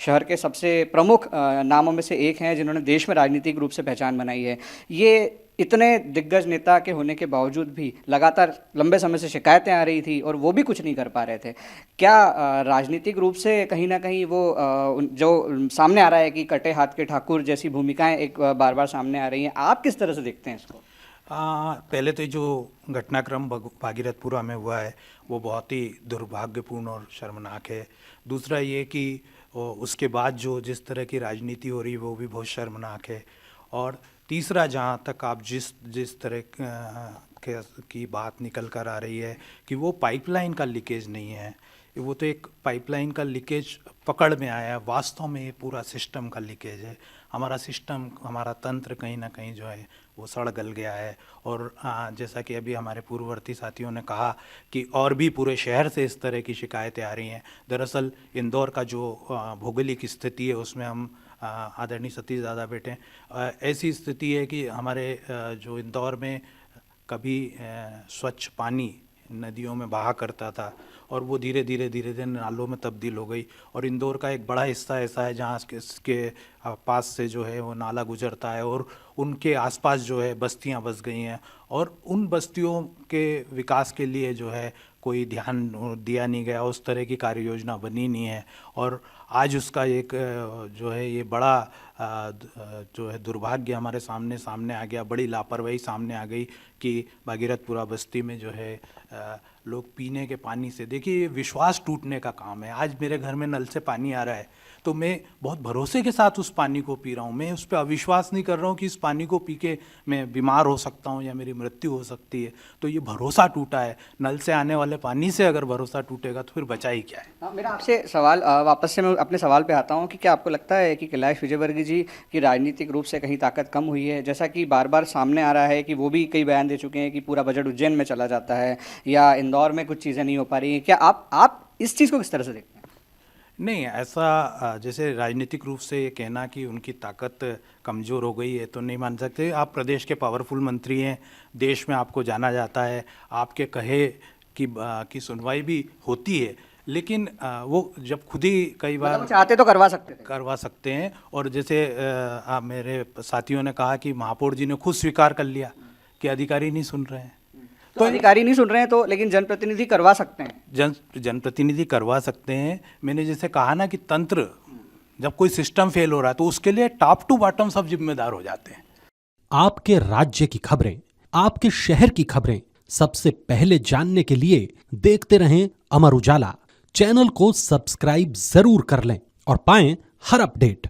शहर के सबसे प्रमुख नामों में से एक हैं जिन्होंने देश में राजनीतिक रूप से पहचान बनाई है। ये इतने दिग्गज नेता के होने के बावजूद भी लगातार लंबे समय से शिकायतें आ रही थी और वो भी कुछ नहीं कर पा रहे थे। क्या राजनीतिक रूप से कहीं ना कहीं वो जो सामने आ रहा है कि कटे हाथ के ठाकुर जैसी भूमिकाएं एक बार बार सामने आ रही हैं, आप किस तरह से देखते हैं इसको? पहले तो जो घटनाक्रम भागीरथपुरा में हुआ है वो बहुत ही दुर्भाग्यपूर्ण और शर्मनाक है। दूसरा ये कि उसके बाद जो जिस तरह की राजनीति हो रही है वो भी बहुत शर्मनाक है। और तीसरा, जहाँ तक आप जिस तरह की बात निकल कर आ रही है कि वो पाइपलाइन का लीकेज नहीं है, वो तो एक पाइपलाइन का लीकेज पकड़ में आया, वास्तव में ये पूरा सिस्टम का लीकेज है। हमारा सिस्टम, हमारा तंत्र कहीं ना कहीं जो है वो सड़ गल गया है। और जैसा कि अभी हमारे पूर्ववर्ती साथियों ने कहा कि और भी पूरे शहर से इस तरह की शिकायतें आ रही हैं। दरअसल इंदौर का जो भौगोलिक स्थिति है उसमें हम आदरणीय सतीश दादा बेटे, ऐसी स्थिति है कि हमारे जो इंदौर में कभी स्वच्छ पानी नदियों में बहा करता था और वो धीरे धीरे नालों में तब्दील हो गई। और इंदौर का एक बड़ा हिस्सा ऐसा है जहाँ इसके पास से जो है वो नाला गुजरता है और उनके आसपास जो है बस्तियाँ बस गई हैं और उन बस्तियों के विकास के लिए जो है कोई ध्यान दिया नहीं गया, उस तरह की कार्य योजना बनी नहीं है। और आज उसका एक जो है ये बड़ा जो है दुर्भाग्य हमारे सामने आ गया, बड़ी लापरवाही सामने आ गई कि भागीरथपुरा बस्ती में जो है लोग पीने के पानी से, देखिए विश्वास टूटने का काम है। आज मेरे घर में नल से पानी आ रहा है तो मैं बहुत भरोसे के साथ उस पानी को पी रहा हूँ, मैं उस पर अविश्वास नहीं कर रहा हूँ कि इस पानी को पी के मैं बीमार हो सकता हूँ या मेरी मृत्यु हो सकती है। तो ये भरोसा टूटा है। नल से आने वाले पानी से अगर भरोसा टूटेगा तो फिर बचा ही क्या है। मेरा आपसे सवाल, वापस से मैं अपने सवाल पे आता हूँ कि क्या आपको लगता है कि कैलाश विजयवर्गीय जी की राजनीतिक रूप से कहीं ताकत कम हुई है? जैसा कि बार बार सामने आ रहा है कि वो भी कई बयान दे चुके हैं कि पूरा बजट उज्जैन में चला जाता है या इंदौर में कुछ चीज़ें नहीं हो पा रही हैं। क्या आप इस चीज़ को किस तरह से देखते हैं? नहीं, ऐसा जैसे राजनीतिक रूप से ये कहना कि उनकी ताकत कमज़ोर हो गई है तो नहीं मान सकते। आप प्रदेश के पावरफुल मंत्री हैं, देश में आपको जाना जाता है, आपके कहे की सुनवाई भी होती है, लेकिन वो जब खुद ही कई बार मतलब चाहते तो करवा सकते हैं। और जैसे मेरे साथियों ने कहा कि महापौर जी ने खुद स्वीकार कर लिया कि अधिकारी नहीं सुन रहे हैं। तो अधिकारी नहीं सुन रहे हैं तो लेकिन जनप्रतिनिधि करवा सकते हैं। जनप्रतिनिधि करवा सकते हैं। मैंने जैसे कहा ना कि तंत्र, जब कोई सिस्टम फेल हो रहा है तो उसके लिए टॉप टू बॉटम सब जिम्मेदार हो जाते हैं। आपके राज्य की खबरें, आपके शहर की खबरें सबसे पहले जानने के लिए देखते रहें अमर उजाला। चैनल को सब्सक्राइब जरूर कर लें और पाएं हर अपडेट।